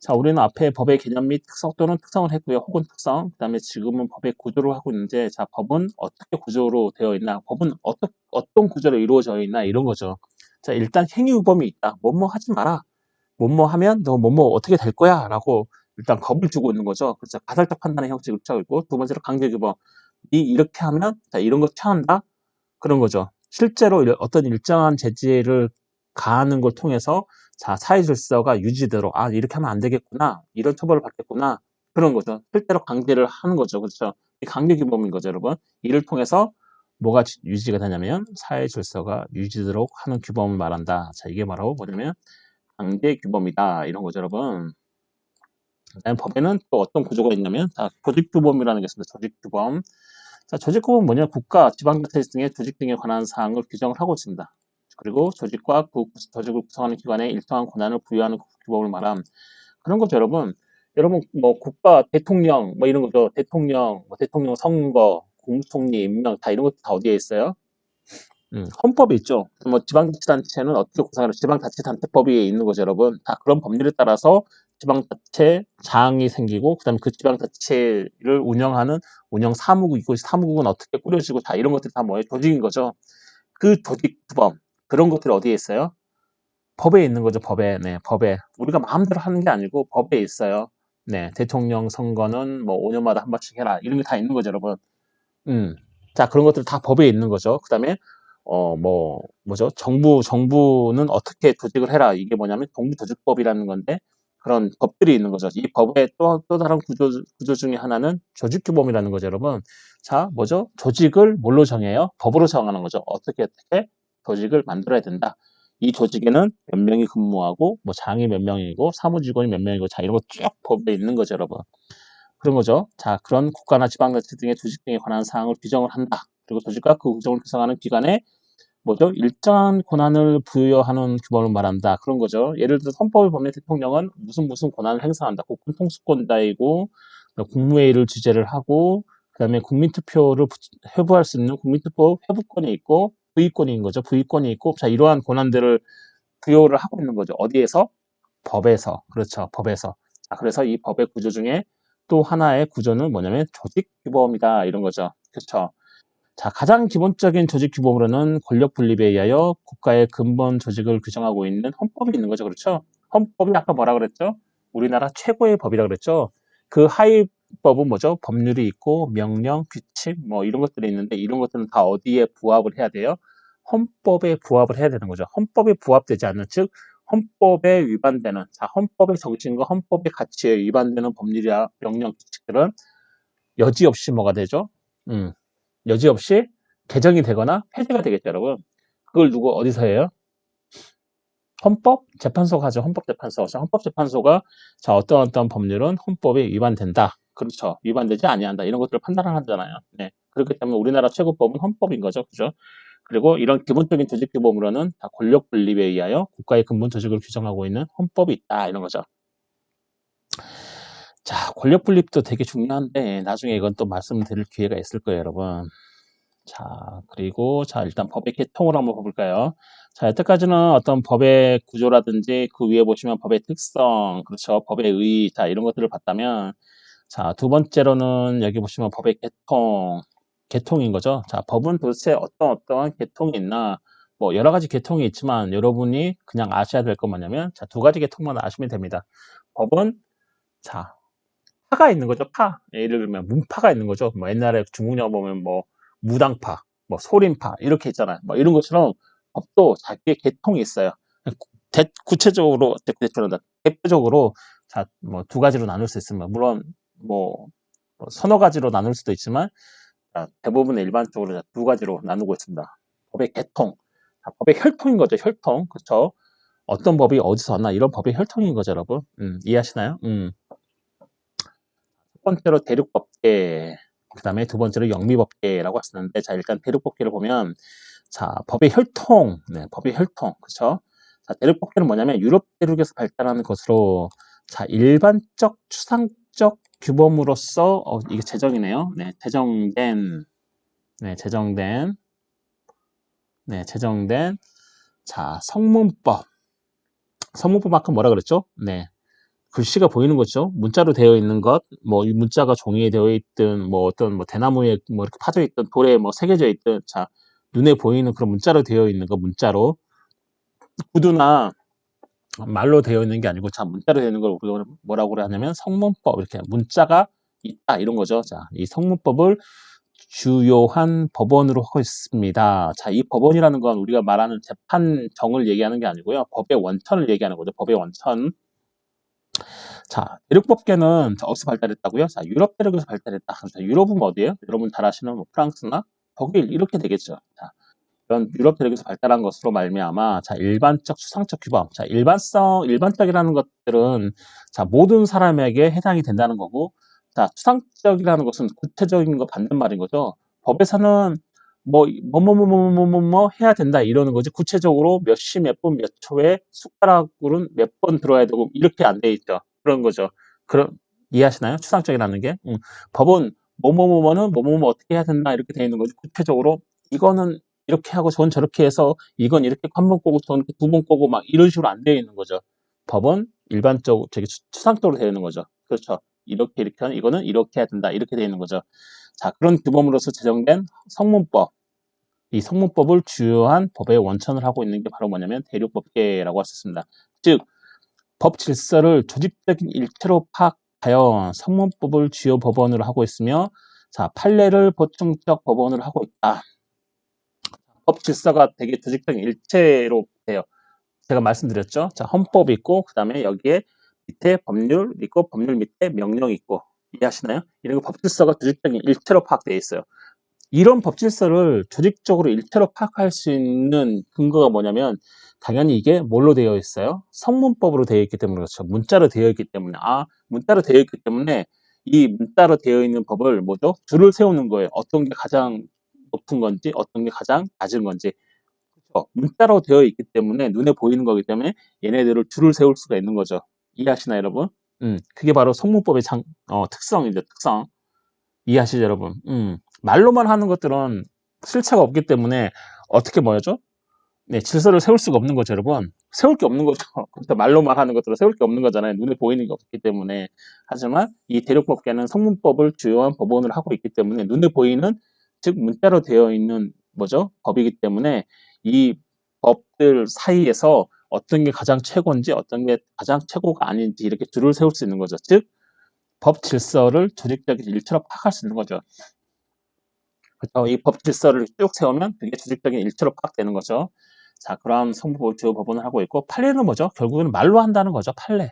자, 우리는 앞에 법의 개념 및 특성 또는 특성을 했고요. 혹은 특성. 그다음에 지금은 법의 구조를 하고 있는데 자, 법은 어떻게 구조로 되어 있나? 법은 어떤 구조로 이루어져 있나? 이런 거죠. 자, 일단 행위규범이 있다. 뭐뭐 하지 마라. 뭐뭐 하면 너 뭐뭐 어떻게 될 거야 라고 일단 겁을 주고 있는 거죠. 그래서 가설적 판단의 형식을 취하고 있고 두 번째로 강제규범. 이 이렇게 하면 자 이런 거 취한다 그런 거죠. 실제로 어떤 일정한 제재를 가하는 걸 통해서 자 사회 질서가 유지되도록 아 이렇게 하면 안 되겠구나 이런 처벌을 받겠구나 그런 거죠. 실제로 강제를 하는 거죠. 그렇죠. 이 강제규범인 거죠, 여러분. 이를 통해서 뭐가 유지가 되냐면 사회 질서가 유지되도록 하는 규범을 말한다. 자 이게 바로 뭐냐면 강제 규범이다 이런 거죠, 여러분. 그다음에 법에는 또 어떤 구조가 있냐면 조직 규범이라는 게 있습니다. 조직 규범. 자, 조직 규범은 뭐냐? 국가, 지방자치 등의 조직 등에 관한 사항을 규정을 하고 있습니다. 그리고 조직을 구성하는 기관에 일정한 권한을 부여하는 규범을 말함. 그런 거죠, 여러분. 여러분 뭐 국가 대통령 뭐 이런 거죠. 대통령, 뭐 대통령 선거, 국무총리 임명 다 이런 것도 다 어디에 있어요? 헌법에 있죠. 뭐 지방자치단체는 어떻게 구성하는 지방자치단체법이 있는 거죠, 여러분. 다 그런 법률에 따라서 지방자치장이 생기고, 그다음에 그 지방자치를 운영하는 운영 사무국 있고, 사무국은 어떻게 꾸려지고, 다 이런 것들이 다 뭐예요? 조직인 거죠. 그 조직 규범 그런 것들이 어디에 있어요? 법에 있는 거죠, 법에. 네, 법에. 우리가 마음대로 하는 게 아니고 법에 있어요. 네, 대통령 선거는 뭐 5년마다 한 번씩 해라. 이런 게 다 있는 거죠, 여러분. 음. 자, 그런 것들 다 법에 있는 거죠. 그다음에 뭐죠? 정부는 어떻게 조직을 해라. 이게 뭐냐면 정부조직법이라는 건데 그런 법들이 있는 거죠. 이 법의 또 다른 구조 중에 하나는 조직규범이라는 거죠, 여러분. 자, 뭐죠? 조직을 뭘로 정해요? 법으로 정하는 거죠. 어떻게 조직을 만들어야 된다. 이 조직에는 몇 명이 근무하고 뭐 장이 몇 명이고 사무직원이 몇 명이고 자 이런 거 쭉 법에 있는 거죠, 여러분. 그런 거죠. 자, 그런 국가나 지방자치 등의 조직 등에 관한 사항을 규정을 한다. 그리고 조직과 그 규정을 구성하는 기관에 뭐죠? 일정한 권한을 부여하는 규범을 말한다. 그런 거죠. 예를 들어서 헌법을 보면 대통령은 무슨 권한을 행사한다. 국군 통수권자이고 국무회의를 주재를 하고 그다음에 국민투표를 회부할 수 있는 국민투표 회부권이 있고 부의권이 있는 거죠. 부의권이 있고 자 이러한 권한들을 부여를 하고 있는 거죠. 어디에서? 법에서. 그렇죠. 법에서. 자, 그래서 이 법의 구조 중에 또 하나의 구조는 뭐냐면 조직규범이다. 이런 거죠. 그렇죠. 자, 가장 기본적인 조직 규범으로는 권력 분립에 의하여 국가의 근본 조직을 규정하고 있는 헌법이 있는 거죠. 그렇죠? 헌법이 아까 뭐라 그랬죠? 우리나라 최고의 법이라 그랬죠? 그 하위 법은 뭐죠? 법률이 있고 명령, 규칙 뭐 이런 것들이 있는데 이런 것들은 다 어디에 부합을 해야 돼요? 헌법에 부합을 해야 되는 거죠. 헌법에 부합되지 않는 즉 헌법에 위반되는 자, 헌법의 정신과 헌법의 가치에 위반되는 법률이나 명령, 규칙들은 여지없이 뭐가 되죠? 여지없이 개정이 되거나 폐지가 되겠죠, 여러분. 그걸 누구 어디서 해요? 헌법재판소가 하죠. 헌법재판소. 자, 헌법재판소가 자 어떤 법률은 헌법에 위반된다. 그렇죠. 위반되지 아니한다. 이런 것들을 판단을 하잖아요. 네. 그렇기 때문에 우리나라 최고법은 헌법인 거죠. 그죠? 그리고 이런 기본적인 조직 규범으로는 다 권력 분립에 의하여 국가의 근본 조직을 규정하고 있는 헌법이 있다. 이런 거죠. 자, 권력 분립도 되게 중요한데 나중에 이건 또 말씀드릴 기회가 있을 거예요, 여러분. 자, 그리고 자, 일단 법의 개통을 한번 볼까요? 자, 여태까지는 어떤 법의 구조라든지 그 위에 보시면 법의 특성, 그렇죠? 법의 의의, 자, 이런 것들을 봤다면 자, 두 번째로는 여기 보시면 법의 개통인 거죠. 자, 법은 도대체 어떠한 개통이 있나? 뭐 여러 가지 개통이 있지만 여러분이 그냥 아셔야 될 건 뭐냐면 자, 두 가지 개통만 아시면 됩니다. 법은 자, 파가 있는 거죠. 파. 예를 들면 문파가 있는 거죠. 뭐 옛날에 중국 영화 보면 뭐 무당파, 뭐 소림파 이렇게 있잖아요. 뭐 이런 것처럼 법도 자기의 계통이 있어요. 구체적으로 대표적으로 자, 뭐 두 가지로 나눌 수 있습니다. 물론 뭐 서너 가지로 나눌 수도 있지만 자, 대부분 일반적으로 두 가지로 나누고 있습니다. 법의 개통, 자, 법의 혈통인 거죠. 혈통, 그렇죠? 어떤 법이 어디서 왔나 이런 법의 혈통인 거죠, 여러분. 이해하시나요? 첫 번째로 대륙법계, 그 다음에 두 번째로 영미법계라고 하시는데, 자, 일단 대륙법계를 보면, 자, 법의 혈통, 네, 법의 혈통, 그쵸? 자, 대륙법계는 뭐냐면, 유럽 대륙에서 발달하는 것으로, 자, 일반적, 추상적 규범으로서, 이게 제정이네요. 네, 제정된, 자, 성문법. 성문법 아까 뭐라 그랬죠? 네, 글씨가 보이는 거죠. 문자로 되어 있는 것, 뭐, 이 문자가 종이에 되어 있든, 뭐, 어떤, 뭐, 대나무에 뭐, 이렇게 파져 있든, 돌에 뭐, 새겨져 있든, 자, 눈에 보이는 그런 문자로 되어 있는 거, 문자로. 구두나 말로 되어 있는 게 아니고, 자, 문자로 되어 있는 걸 우리가 뭐라고 하냐면, 성문법, 이렇게 문자가 있다, 이런 거죠. 자, 이 성문법을 주요한 법원으로 하고 있습니다. 자, 이 법원이라는 건 우리가 말하는 재판정을 얘기하는 게 아니고요. 법의 원천을 얘기하는 거죠. 법의 원천. 자, 대륙법계는 어디서 발달했다고요? 자, 유럽 대륙에서 발달했다. 자, 유럽은 어디예요? 여러분 잘 아시는 뭐 프랑스나 독일 이렇게 되겠죠. 자, 이런 유럽 대륙에서 발달한 것으로 말미암아 자, 일반적 추상적 규범. 자, 일반적이라는 것들은 자, 모든 사람에게 해당이 된다는 거고 자, 추상적이라는 것은 구체적인 거 반대말인 거죠. 법에서는 뭐 해야 된다 이러는 거지 구체적으로 몇 시 몇 분 몇 초에 숟가락으로는 몇 번 들어야 되고 이렇게 안 돼 있죠. 그런 거죠. 그런 이해하시나요? 추상적이라는 게. 법은 뭐뭐뭐뭐는 뭐뭐뭐 어떻게 해야 된다 이렇게 되어 있는 거지. 구체적으로 이거는 이렇게 하고 저건 저렇게 해서 이건 이렇게 한 번 꼬고 저건 두 번 꼬고 막 이런 식으로 안 되어 있는 거죠. 법은 일반적으로 되게 추상적으로 되어 있는 거죠. 그렇죠. 이렇게 하는 이거는 이렇게 해야 된다 이렇게 되어 있는 거죠. 자, 그런 규범으로서 제정된 성문법. 이 성문법을 주요한 법의 원천을 하고 있는 게 바로 뭐냐면 대륙법계라고 할 수 있습니다. 즉, 법 질서를 조직적인 일체로 파악하여 성문법을 주요 법원으로 하고 있으며, 자, 판례를 보충적 법원으로 하고 있다. 법 질서가 되게 조직적인 일체로 돼요. 제가 말씀드렸죠. 자, 헌법이 있고, 그 다음에 여기에 밑에 법률 있고, 법률 밑에 명령이 있고, 이해하시나요? 이런 법 질서가 조직적인 일체로 파악되어 있어요. 이런 법 질서를 조직적으로 일체로 파악할 수 있는 근거가 뭐냐면, 당연히 이게 뭘로 되어 있어요? 성문법으로 되어 있기 때문에 그렇죠. 문자로 되어 있기 때문에. 문자로 되어 있기 때문에 이 문자로 되어 있는 법을 뭐죠? 줄을 세우는 거예요. 어떤 게 가장 높은 건지, 어떤 게 가장 낮은 건지. 문자로 되어 있기 때문에 눈에 보이는 거기 때문에 얘네들을 줄을 세울 수가 있는 거죠. 이해하시나요, 여러분? 그게 바로 성문법의 특성이죠, 특성. 이해하시죠, 여러분? 말로만 하는 것들은 실체가 없기 때문에 어떻게 뭐죠? 네, 질서를 세울 수가 없는 거죠, 여러분. 세울 게 없는 거죠. 그렇죠. 말로만 하는 것들은 세울 게 없는 거잖아요. 눈에 보이는 게 없기 때문에. 하지만 이 대륙법계는 성문법을 주요한 법원으로 하고 있기 때문에 눈에 보이는, 즉 문자로 되어 있는 뭐죠? 법이기 때문에 이 법들 사이에서 어떤 게 가장 최고인지 어떤 게 가장 최고가 아닌지 이렇게 줄을 세울 수 있는 거죠. 즉, 법 질서를 조직적인 일체로 파악할 수 있는 거죠. 그렇죠? 이 법 질서를 쭉 세우면 그게 조직적인 일체로 파악되는 거죠. 자, 그럼 성법을 주요 법원을 하고 있고, 판례는 뭐죠? 결국은 말로 한다는 거죠. 판례.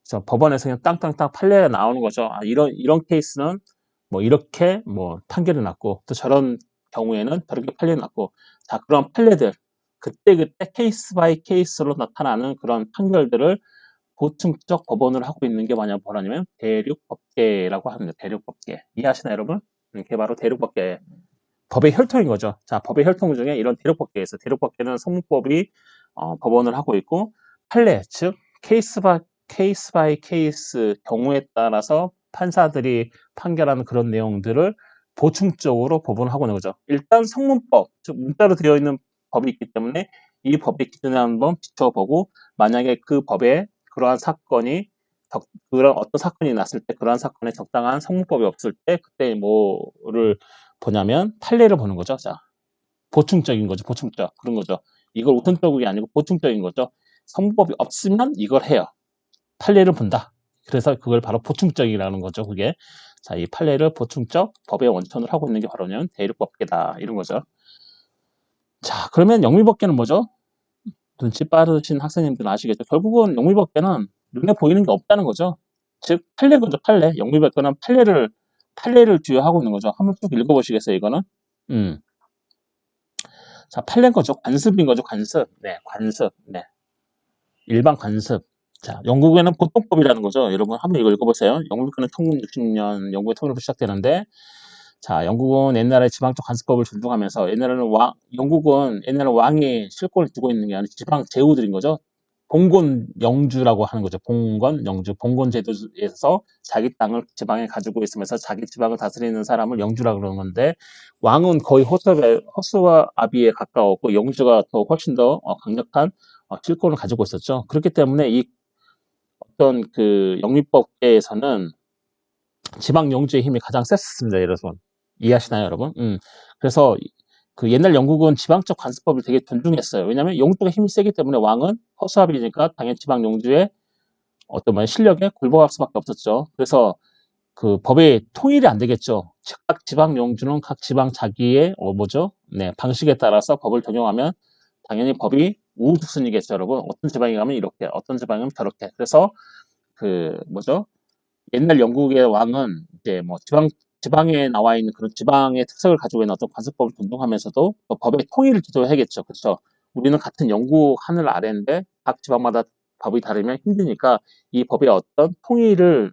그래서 법원에서 그냥 땅땅땅 판례가 나오는 거죠. 이런 케이스는 뭐 이렇게 뭐 판결이 났고, 또 저런 경우에는 저렇게 판례가 났고, 자, 그런 판례들, 그때그때 케이스 바이 케이스로 나타나는 그런 판결들을 보충적 법원을 하고 있는 게 뭐냐면 대륙법계라고 합니다. 대륙법계. 이해하시나요, 여러분? 이게 바로 대륙법계. 법의 혈통인 거죠. 자, 법의 혈통 중에 이런 대륙법계에서 대륙법계는 성문법이 법원을 하고 있고, 판례, 즉 케이스 바이 케이스 경우에 따라서 판사들이 판결하는 그런 내용들을 보충적으로 법원을 하고 있는 거죠. 일단 성문법, 즉 문자로 되어 있는 법이 있기 때문에 이 법의 기준에 한번 비춰보고, 만약에 그 법에 그러한 사건이 그런 어떤 사건이 났을 때 그러한 사건에 적당한 성문법이 없을 때 그때 뭐를 보냐면 판례를 보는 거죠. 자, 보충적인 거죠. 보충적. 그런 거죠. 이걸 우선적이 아니고 보충적인 거죠. 성법이 없으면 이걸 해요. 판례를 본다. 그래서 그걸 바로 보충적이라는 거죠. 그게. 자, 이 판례를 보충적 법의 원천을 하고 있는 게 바로는 대륙법계다. 이런 거죠. 자, 그러면 영미법계는 뭐죠? 눈치 빠르신 학생님들은 아시겠죠? 결국은 영미법계는 눈에 보이는 게 없다는 거죠. 즉, 판례거죠, 판례. 영미법계는 판례를 주요하고 있는 거죠. 한번 쭉 읽어보시겠어요, 이거는? 자, 판례인 거죠. 관습인 거죠. 관습. 네, 관습. 네. 일반 관습. 자, 영국에는 보통법이라는 거죠. 여러분 한번 이거 읽어보세요. 영국에는 1660년 영국의 통일부터 시작되는데, 자, 영국은 옛날에 지방적 관습법을 존중하면서, 영국은 옛날에 왕이 실권을 두고 있는 게 아니라 지방 제후들인 거죠. 봉건 영주라고 하는 거죠. 봉건 영주, 봉건 제도에서 자기 땅을 지방에 가지고 있으면서 자기 지방을 다스리는 사람을 영주라 그러는 건데, 왕은 거의 허수와 아비에 가까웠고 영주가 더 훨씬 더 강력한 실권을 가지고 있었죠. 그렇기 때문에 이 어떤 그 영미법계에서는 지방 영주의 힘이 가장 셌습니다. 여러분 이해하시나요, 여러분? 그래서 그 옛날 영국은 지방적 관습법을 되게 존중했어요. 왜냐하면 영주가 힘이 세기 때문에 왕은 허수아비니까 당연히 지방 영주의 어떤 실력에 굴복할 수밖에 없었죠. 그래서 그 법의 통일이 안 되겠죠. 각 지방 영주는 각 지방 자기의 네, 방식에 따라서 법을 적용하면 당연히 법이 우후죽순이겠죠, 여러분. 어떤 지방에 가면 이렇게, 어떤 지방에 가면 저렇게. 그래서 옛날 영국의 왕은 이제 지방에 나와 있는 그런 지방의 특색을 가지고 있는 어떤 관습법을 존중하면서도 법의 통일을 기도해야겠죠. 그렇죠. 우리는 같은 영국 하늘 아래인데 각 지방마다 법이 다르면 힘드니까 이 법의 어떤 통일을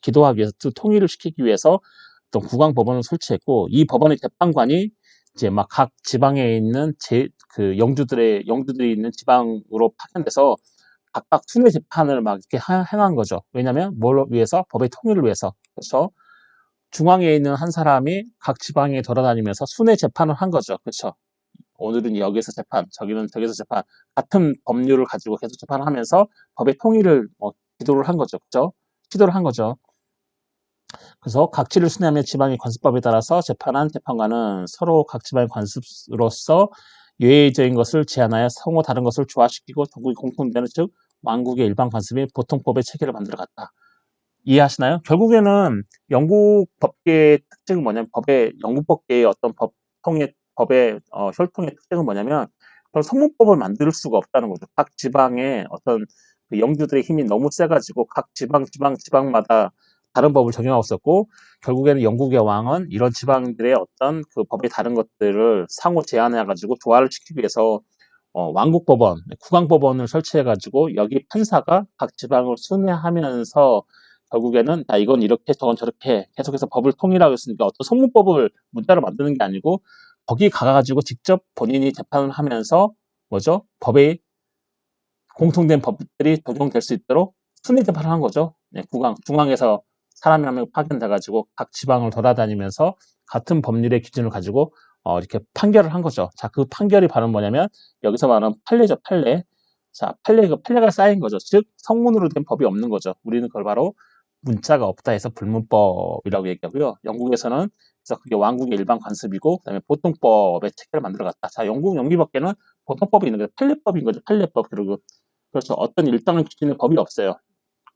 기도하기 위해서, 통일을 시키기 위해서 어떤 국왕법원을 설치했고, 이 법원의 재판관이 이제 막 각 지방에 있는 그 영주들이 있는 지방으로 파견돼서 각각 순회 재판을 막 이렇게 행한 거죠. 왜냐면 뭘 위해서? 법의 통일을 위해서. 그렇죠? 중앙에 있는 한 사람이 각 지방에 돌아다니면서 순회 재판을 한 거죠. 그렇죠? 오늘은 여기서 재판, 저기는 저기서 재판, 같은 법률을 가지고 계속 재판하면서 법의 통일을 기도를 한 거죠. 그렇죠? 시도를 한 거죠. 그래서 각지를 순회하며 지방의 관습법에 따라서 재판한 재판관은 서로 각 지방의 관습으로서 예외적인 것을 제한하여 상호 다른 것을 조화시키고 전국이 공통되는 즉 왕국의 일반 관습이 보통법의 체계를 만들어갔다. 이해하시나요? 결국에는 영국 법계의 특징은 뭐냐면 영국 법계의 어떤 법의 혈통의 특징은 뭐냐면 그런 성문법을 만들 수가 없다는 거죠. 각 지방의 어떤 그 영주들의 힘이 너무 세가지고 각 지방마다 다른 법을 적용하고 있었고 결국에는 영국의 왕은 이런 지방들의 어떤 그 법의 다른 것들을 상호 제한해가지고 조화를 시키기 위해서 왕국법원, 국왕법원을 설치해가지고 여기 판사가 각 지방을 순회하면서 결국에는 이건 이렇게 저건 저렇게 계속해서 법을 통일하고 있으니까 어떤 성문법을 문자로 만드는 게 아니고 거기 가가지고 직접 본인이 재판을 하면서 뭐죠? 법에 공통된 법들이 적용될 수 있도록 순회 재판을 한 거죠. 네, 중앙에서 사람이 한 명 파견돼가지고 각 지방을 돌아다니면서 같은 법률의 기준을 가지고 이렇게 판결을 한 거죠. 자, 그 판결이 바로 뭐냐면 여기서 말하는 판례죠, 판례. 자, 판례가 쌓인 거죠. 즉 성문으로 된 법이 없는 거죠. 우리는 그걸 바로 문자가 없다 해서 불문법이라고 얘기하고요. 영국에서는 그래서 그게 왕국의 일반 관습이고 그다음에 보통법의 체계를 만들어갔다. 자, 영미법계는 보통법이 있는 거죠. 판례법인 거죠. 판례법. 그리고 그래서 어떤 일정한 기준의 법이 없어요.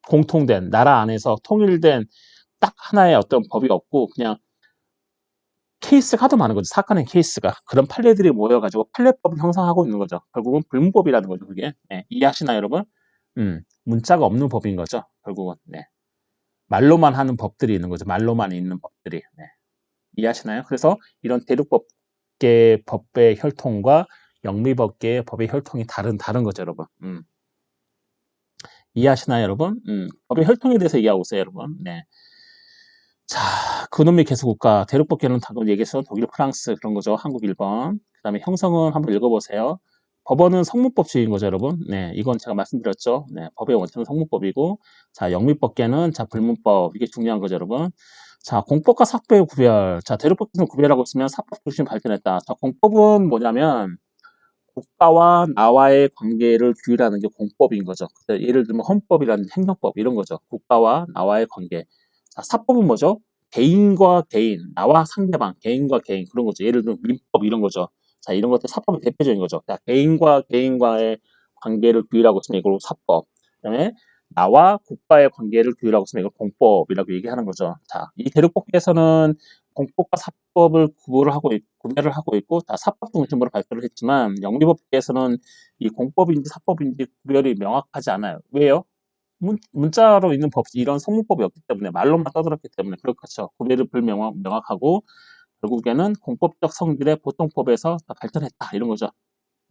공통된 나라 안에서 통일된 딱 하나의 어떤 법이 없고 그냥 케이스가 하도 많은 거죠. 사건의 케이스가. 그런 판례들이 모여가지고 판례법을 형성하고 있는 거죠. 결국은 불문법이라는 거죠. 그게. 네, 이해하시나요, 여러분? 문자가 없는 법인 거죠. 결국은. 네. 말로만 하는 법들이 있는 거죠. 말로만 있는 법들이. 네. 이해하시나요? 그래서 이런 대륙법계 법의 혈통과 영미법계의 법의 혈통이 다른 거죠, 여러분. 이해하시나요, 여러분? 법의 혈통에 대해서 이해하고 있어요, 여러분. 네. 자, 근원미 개수국가, 대륙법계는 방금 얘기했던 독일, 프랑스 그런 거죠. 한국, 일본. 그 다음에 형성은 한번 읽어보세요. 법원은 성문법주의인 거죠, 여러분. 네, 이건 제가 말씀드렸죠. 네, 법의 원칙은 성문법이고, 자, 영미법계는 자, 불문법. 이게 중요한 거죠, 여러분. 자, 공법과 사법의 구별. 자, 대륙법계는 구별하고 있으면 사법 중심 발전했다. 자, 공법은 뭐냐면, 국가와 나와의 관계를 규율하는 게 공법인 거죠. 예를 들면 헌법이라는 행정법 이런 거죠. 국가와 나와의 관계. 자, 사법은 뭐죠? 개인과 개인, 나와 상대방, 개인과 개인 그런 거죠. 예를 들면 민법 이런 거죠. 자, 이런 것들 사법의 대표적인 거죠. 자, 개인과 개인과의 관계를 규율하고 있으면 이걸 사법. 그다음에 나와 국가의 관계를 규율하고 있으면 이걸 공법이라고 얘기하는 거죠. 자, 이 대륙법계에서는 공법과 사법을 구별을 하고 있고 다 사법 중심으로 발표를 했지만 영미법계에서는 이 공법인지 사법인지 구별이 명확하지 않아요. 왜요? 문자로 있는 법, 이런 성문법이 없기 때문에 말로만 떠들었기 때문에 그렇죠. 구별이 불명확하고 결국에는 공법적 성질의 보통법에서 발전했다 이런 거죠.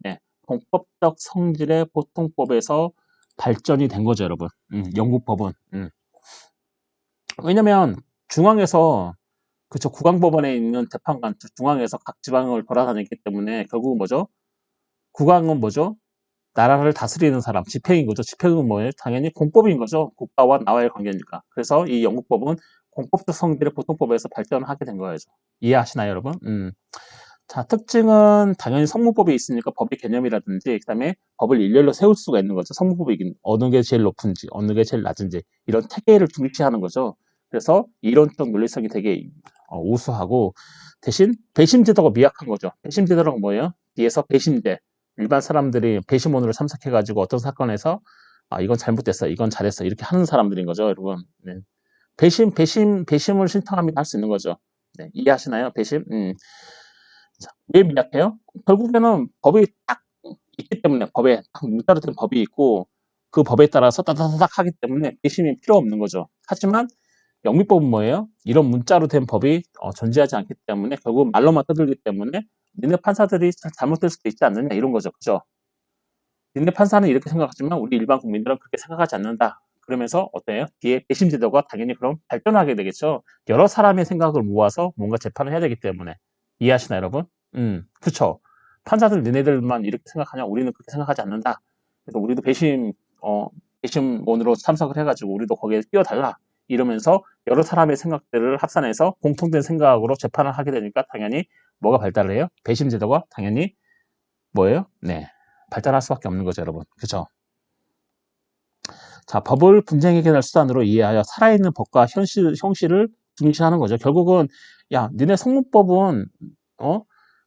네, 공법적 성질의 보통법에서 발전이 된 거죠, 여러분. 영국법은. 왜냐면 중앙에서 그쵸. 국왕법원에 있는 재판관, 중앙에서 각 지방을 돌아다녔기 때문에 결국은 뭐죠? 국왕은 뭐죠? 나라를 다스리는 사람, 집행인 거죠. 집행은 뭐예요? 당연히 공법인 거죠. 국가와 나와의 관계니까. 그래서 이 영국법은 공법적 성질의 보통법에서 발전하게 된 거예요. 이해하시나요, 여러분? 자, 특징은 당연히 성문법이 있으니까 법의 개념이라든지, 그 다음에 법을 일렬로 세울 수가 있는 거죠. 성문법이 어느 게 제일 높은지, 어느 게 제일 낮은지, 이런 체계를 중시하는 거죠. 그래서 이론적 논리성이 되게 우수하고, 대신 배심제도가 미약한 거죠. 배심제도가 뭐예요? 뒤에서 배심제. 일반 사람들이 배심원으로 참석해가지고 어떤 사건에서, 이건 잘못됐어, 이건 잘했어, 이렇게 하는 사람들인 거죠, 여러분. 네. 배심을 신청하면 할 수 있는 거죠. 네. 이해하시나요? 배심? 자, 왜 미약해요? 결국에는 법이 딱 있기 때문에 법에 딱 문자로 된 법이 있고 그 법에 따라서 따다다닥 하기 때문에 배심이 필요 없는 거죠. 하지만 영미법은 뭐예요? 이런 문자로 된 법이 존재하지 않기 때문에 결국 말로만 떠들기 때문에 니네 판사들이 잘못될 수도 있지 않느냐 이런 거죠. 그죠? 니네 판사는 이렇게 생각하지만 우리 일반 국민들은 그렇게 생각하지 않는다. 그러면서 어때요? 뒤에 배심 제도가 당연히 그럼 발전하게 되겠죠. 여러 사람의 생각을 모아서 뭔가 재판을 해야 되기 때문에. 이해하시나요, 여러분? 그쵸. 판사들 니네들만 이렇게 생각하냐? 우리는 그렇게 생각하지 않는다. 그래서 우리도 배심 배심원으로 참석을 해가지고 우리도 거기에 끼어달라 이러면서 여러 사람의 생각들을 합산해서 공통된 생각으로 재판을 하게 되니까 당연히 뭐가 발달을 해요? 배심 제도가 당연히 뭐예요? 네, 발달할 수밖에 없는 거죠, 여러분. 그죠? 자, 법을 분쟁 해결할 수단으로 이해하여 살아있는 법과 형식을 중시하는 거죠. 결국은 야, 니네 성문법은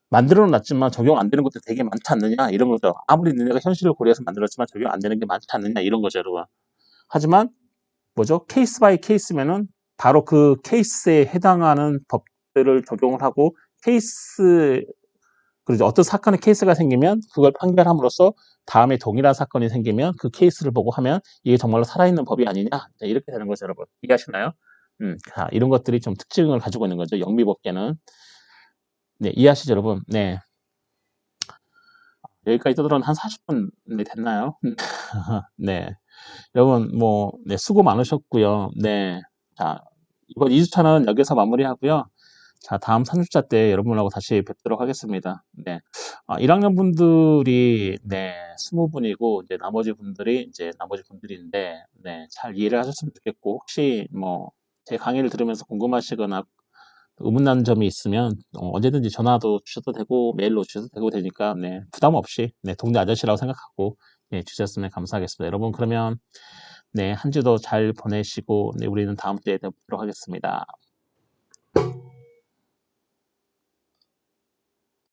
만들어 놨지만 적용 안 되는 것도 되게 많지 않느냐 이런 거죠. 아무리 니네가 현실을 고려해서 만들었지만 적용 안 되는 게 많지 않느냐 이런 거죠, 여러분. 하지만 뭐죠? 케이스 바이 케이스면은 바로 그 케이스에 해당하는 법들을 적용을 하고 그리고 어떤 사건의 케이스가 생기면 그걸 판결함으로써 다음에 동일한 사건이 생기면 그 케이스를 보고 하면 이게 정말로 살아있는 법이 아니냐 이렇게 되는 거죠, 여러분. 이해하시나요? 자, 이런 것들이 좀 특징을 가지고 있는 거죠, 영미법계는. 네, 이해하시죠, 여러분? 네. 여기까지 떠들었는 한 40분 됐나요? 네. 여러분, 네, 수고 많으셨고요. 네. 자, 이번 2주차는 여기서 마무리하고요. 자, 다음 3주차 때 여러분하고 다시 뵙도록 하겠습니다. 네. 1학년 분들이, 네, 20분이고, 이제 나머지 분들인데, 네, 잘 이해를 하셨으면 좋겠고, 혹시 제 강의를 들으면서 궁금하시거나 의문난 점이 있으면 언제든지 전화도 주셔도 되고 메일로 주셔도 되니까 네, 부담 없이 네, 동네 아저씨라고 생각하고 네, 주셨으면 감사하겠습니다. 여러분 그러면 네, 한 주도 잘 보내시고 네, 우리는 다음 주에 뵙도록 하겠습니다.